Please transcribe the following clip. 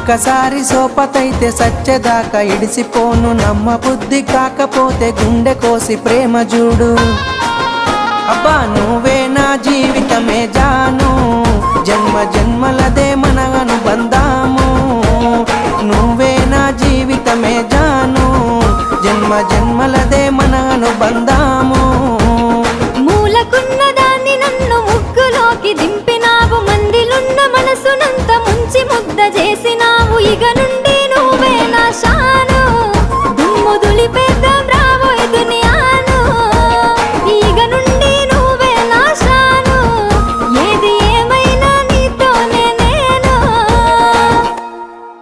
ఒక్కసారి సోపతైతే సచ్చేదాకా ఇడిసిపోను, నమ్మ బుద్ధి కాకపోతే గుండె కోసి ప్రేమ చూడు. అబ్బా నువ్వే నా జీవితమే జాను, జన్మ జన్మలదే మనగను